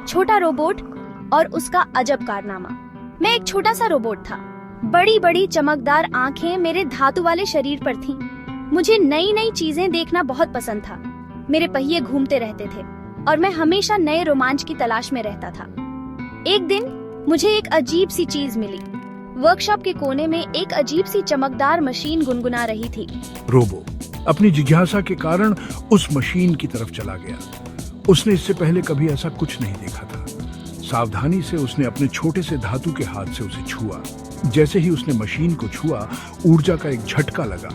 छोटा रोबोट और उसका अजब कारनामा। मैं एक छोटा सा रोबोट था। बड़ी बड़ी चमकदार आंखें मेरे धातु वाले शरीर पर थीं। मुझे नई नई चीजें देखना बहुत पसंद था। मेरे पहिए घूमते रहते थे और मैं हमेशा नए रोमांच की तलाश में रहता था। एक दिन मुझे एक अजीब सी चीज मिली। वर्कशॉप के कोने में एक अजीब सी चमकदार मशीन गुनगुना रही थी। रोबो अपनी जिज्ञासा के कारण उस मशीन की तरफ चला गया। उसने इससे पहले कभी ऐसा कुछ नहीं देखा था। सावधानी से उसने अपने छोटे से धातु के हाथ से उसे छुआ। जैसे ही उसने मशीन को छुआ, ऊर्जा का एक झटका लगा।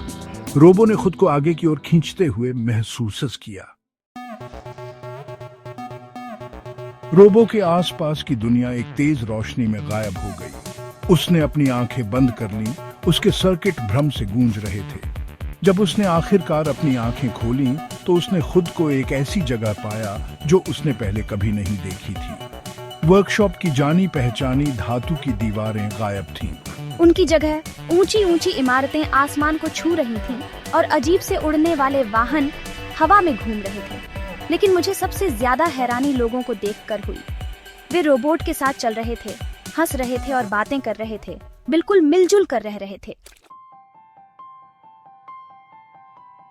रोबो ने खुद को आगे की ओर खींचते हुए महसूस किया। रोबो के आसपास की दुनिया एक तेज रोशनी में गायब हो गई। उसने अपनी आंखें बंद कर लीं। उसके सर्किट भ्रम से गूंज रहे थे। जब उसने आखिरकार अपनी आंखें खोलीं, तो उसने खुद को एक ऐसी जगह पाया जो उसने पहले कभी नहीं देखी थी। वर्कशॉप की जानी पहचानी धातु की दीवारें गायब थीं। उनकी जगह ऊंची ऊंची इमारतें आसमान को छू रही थीं और अजीब से उड़ने वाले वाहन हवा में घूम रहे थे। लेकिन मुझे सबसे ज्यादा हैरानी लोगों को देखकर हुई। वे रोबोट के साथ चल रहे थे, हंस रहे थे और बातें कर रहे थे, बिल्कुल मिलजुल कर रह रहे थे।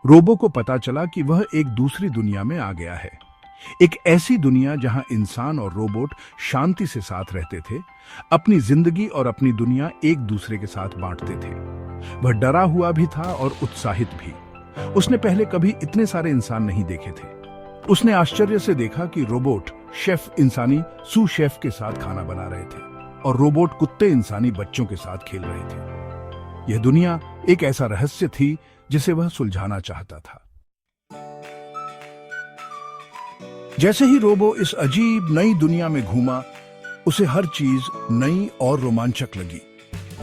रोबो को पता चला कि वह एक दूसरी दुनिया में आ गया है। एक ऐसी दुनिया जहां इंसान और रोबोट शांति से साथ रहते थे, अपनी जिंदगी और अपनी दुनिया एक दूसरे के साथ बांटते थे। वह डरा हुआ भी था और उत्साहित भी। उसने पहले कभी इतने सारे इंसान नहीं देखे थे। उसने आश्चर्य से देखा कि रोबोट शेफ इंसानी सू शेफ के साथ खाना बना रहे थे और रोबोट कुत्ते इंसानी बच्चों के साथ खेल रहे थे। यह दुनिया एक ऐसा रहस्य थी जिसे वह सुलझाना चाहता था। जैसे ही रोबो इस अजीब नई दुनिया में घूमा, उसे हर चीज नई और रोमांचक लगी।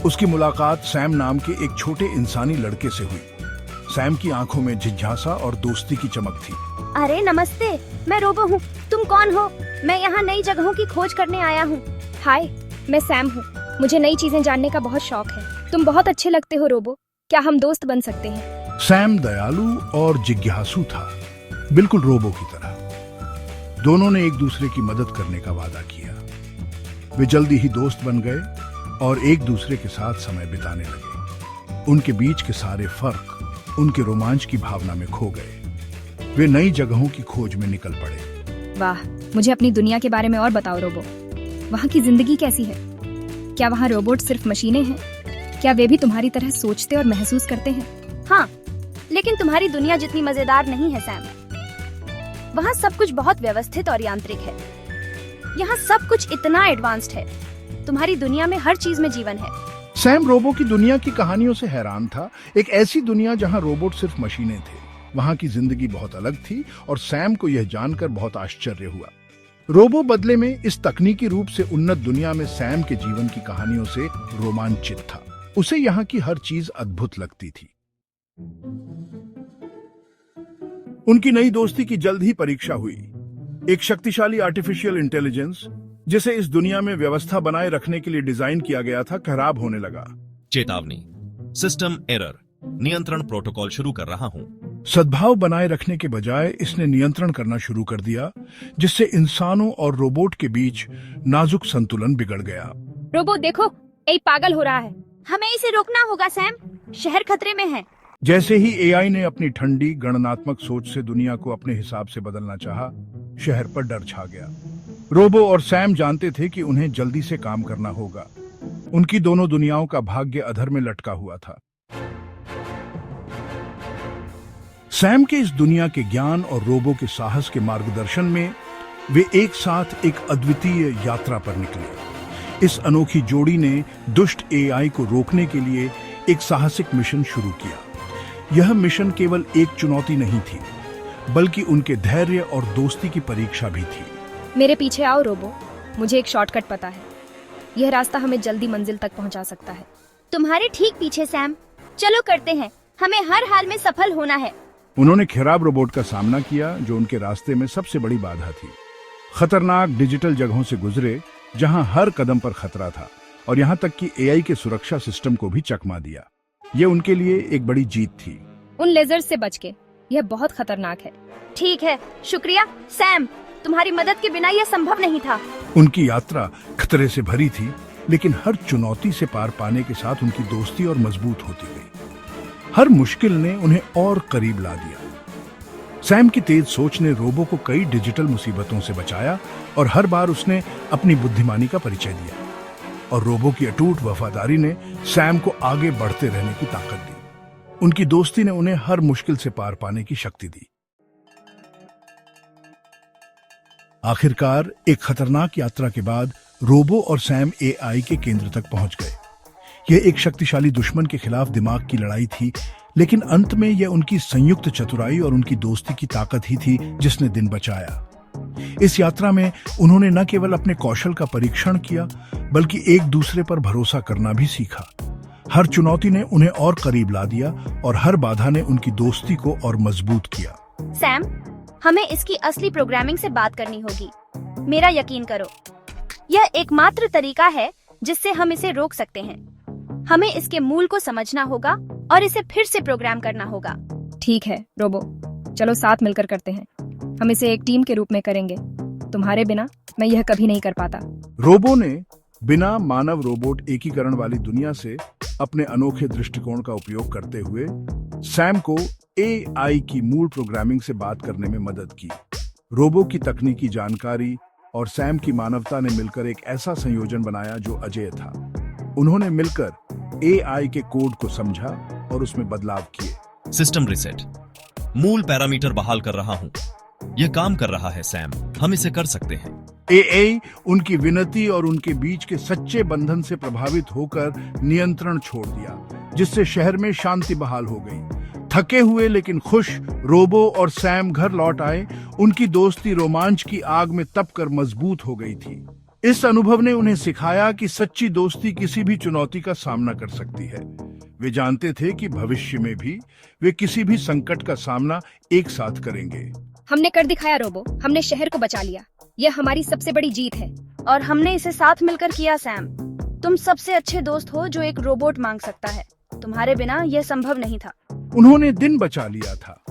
उसकी मुलाकात सैम नाम के एक छोटे इंसानी लड़के से हुई। सैम की आंखों में जिज्ञासा और दोस्ती की चमक थी। अरे नमस्ते, मैं रोबो हूँ। तुम कौन हो? मैं यहाँ नई जगहों की खोज करने आया हूँ। हाय, मैं सैम हूँ। मुझे नई चीजें जानने का बहुत शौक है। तुम बहुत अच्छे लगते हो रोबो। क्या हम दोस्त बन सकते हैं? सैम दयालु और जिज्ञासु था, बिल्कुल रोबो की तरह। दोनों ने एक दूसरे की मदद करने का वादा किया। वे जल्दी ही दोस्त बन गए और एक दूसरे के साथ समय बिताने लगे। उनके बीच के सारे फर्क उनके रोमांच की भावना में खो गए। वे नई जगहों की खोज में निकल पड़े। वाह, मुझे अपनी दुनिया के बारे में और बताओ रोबो। वहाँ की जिंदगी कैसी है? क्या वहाँ रोबोट सिर्फ मशीनें हैं? क्या वे भी तुम्हारी तरह सोचते और महसूस करते हैं? हाँ, लेकिन तुम्हारी दुनिया जितनी मजेदार नहीं है सैम। वहाँ सब कुछ बहुत व्यवस्थित और यांत्रिक है। यहाँ सब कुछ इतना एडवांस्ड है। तुम्हारी दुनिया में हर चीज में जीवन है। सैम रोबो की दुनिया की कहानियों से हैरान था। एक ऐसी दुनिया जहाँ रोबोट सिर्फ मशीनें थे। वहाँ की जिंदगी बहुत अलग थी और सैम को यह जानकर बहुत आश्चर्य हुआ। रोबो बदले में इस तकनीकी रूप से उन्नत दुनिया में सैम के जीवन की कहानियों से रोमांचित था। उसे यहाँ की हर चीज अद्भुत लगती थी। उनकी नई दोस्ती की जल्द ही परीक्षा हुई। एक शक्तिशाली आर्टिफिशियल इंटेलिजेंस, जिसे इस दुनिया में व्यवस्था बनाए रखने के लिए डिजाइन किया गया था, खराब होने लगा। चेतावनी, सिस्टम एरर, नियंत्रण प्रोटोकॉल शुरू कर रहा हूं। सद्भाव बनाए रखने के बजाय इसने नियंत्रण करना शुरू कर दिया, जिससे इंसानों और रोबोट के बीच नाजुक संतुलन बिगड़ गया। रोबो देखो, ये पागल हो रहा है। हमें इसे रोकना होगा सैम। शहर खतरे में है। जैसे ही एआई ने अपनी ठंडी गणनात्मक सोच से दुनिया को अपने हिसाब से बदलना चाहा, शहर पर डर छा गया। रोबो और सैम जानते थे कि उन्हें जल्दी से काम करना होगा। उनकी दोनों दुनियाओं का भाग्य अधर में लटका हुआ था। सैम के इस दुनिया के ज्ञान और रोबो के साहस के मार्गदर्शन में वे एक साथ एक अद्वितीय यात्रा पर निकले। इस अनोखी जोड़ी ने दुष्ट एआई को रोकने के लिए एक साहसिक मिशन शुरू किया। यह मिशन केवल एक चुनौती नहीं थी, बल्कि उनके धैर्य और दोस्ती की परीक्षा भी थी। मेरे पीछे आओ रोबो, मुझे एक शॉर्टकट पता है। यह रास्ता हमें जल्दी मंजिल तक पहुंचा सकता है। तुम्हारे ठीक पीछे सैम। चलो करते हैं। हमें हर हाल में सफल होना है। उन्होंने खराब रोबोट का सामना किया, जो उनके रास्ते में सबसे बड़ी बाधा थी। खतरनाक डिजिटल जगहों से गुजरे, जहां हर कदम पर खतरा था, और यहां तक कि एआई के सुरक्षा सिस्टम को भी चकमा दिया। ये उनके लिए एक बड़ी जीत थी। उन लेजर से बच के। यह बहुत खतरनाक है। ठीक है, शुक्रिया सैम। तुम्हारी मदद के बिना यह संभव नहीं था। उनकी यात्रा खतरे से भरी थी, लेकिन हर चुनौती से पार पाने के साथ उनकी दोस्ती और मजबूत होती गई। हर मुश्किल ने उन्हें और करीब ला दिया। सैम की तेज सोच ने रोबो को कई डिजिटल मुसीबतों से बचाया और हर बार उसने अपनी बुद्धिमानी का परिचय दिया। और रोबो की अटूट वफादारी ने सैम को आगे बढ़ते रहने की ताकत दी। उनकी दोस्ती ने उन्हें हर मुश्किल से पार पाने की शक्ति दी। आखिरकार एक खतरनाक यात्रा के बाद रोबो और सैम एआई के केंद्र तक पहुंच गए। यह एक शक्तिशाली दुश्मन के खिलाफ दिमाग की लड़ाई थी, लेकिन अंत में यह उनकी संयुक्त चतुराई और उनकी दोस्ती की ताकत ही थी जिसने दिन बचाया। इस यात्रा में उन्होंने न केवल अपने कौशल का परीक्षण किया, बल्कि एक दूसरे पर भरोसा करना भी सीखा। हर चुनौती ने उन्हें और करीब ला दिया और हर बाधा ने उनकी दोस्ती को और मजबूत किया। सैम, हमें इसकी असली प्रोग्रामिंग से बात करनी होगी। मेरा यकीन करो, यह एकमात्र तरीका है जिससे हम इसे रोक सकते हैं। हमें इसके मूल को समझना होगा और इसे फिर से प्रोग्राम करना होगा। ठीक है रोबो, चलो साथ मिलकर करते हैं। हम इसे एक टीम के रूप में करेंगे। तुम्हारे बिना मैं यह कभी नहीं कर पाता। रोबो ने बिना मानव रोबोट एकीकरण वाली दुनिया से अपने अनोखे दृष्टिकोण का उपयोग करते हुए सैम को एआई की मूल प्रोग्रामिंग से बात करने में मदद की। रोबो की तकनीकी जानकारी और सैम की मानवता ने मिलकर एक ऐसा संयोजन बनाया जो अजेय था। उन्होंने मिलकर एआई के कोड को समझा और उसमें बदलाव किए। System reset. मूल पैरामीटर बहाल कर रहा हूं। यह काम कर रहा है सैम, हम इसे कर सकते हैं। एआई उनकी विनती और उनके बीच के सच्चे बंधन से प्रभावित होकर नियंत्रण छोड़ दिया, जिससे शहर में शांति बहाल हो गई। थके हुए लेकिन खुश रोबो और सैम घर लौट आए। उनकी दोस्ती रोमांच की आग में तपकर मजबूत हो गई थी। इस अनुभव ने उन्हें सिखाया कि सच्ची दोस्ती किसी भी चुनौती का सामना कर सकती है। वे जानते थे कि भविष्य में भी वे किसी भी संकट का सामना एक साथ करेंगे। हमने कर दिखाया रोबो, हमने शहर को बचा लिया। यह हमारी सबसे बड़ी जीत है। और हमने इसे साथ मिलकर किया। सैम, तुम सबसे अच्छे दोस्त हो जो एक रोबोट मांग सकता है। तुम्हारे बिना यह संभव नहीं था। उन्होंने दिन बचा लिया था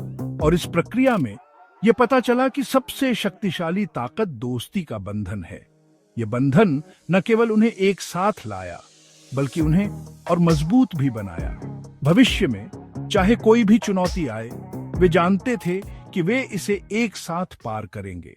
और इस प्रक्रिया में यह पता चला कि सबसे शक्तिशाली ताकत दोस्ती का बंधन है। यह बंधन न केवल उन्हें एक साथ लाया, बल्कि उन्हें और मजबूत भी बनाया। भविष्य में चाहे कोई भी चुनौती आए, वे जानते थे कि वे इसे एक साथ पार करेंगे।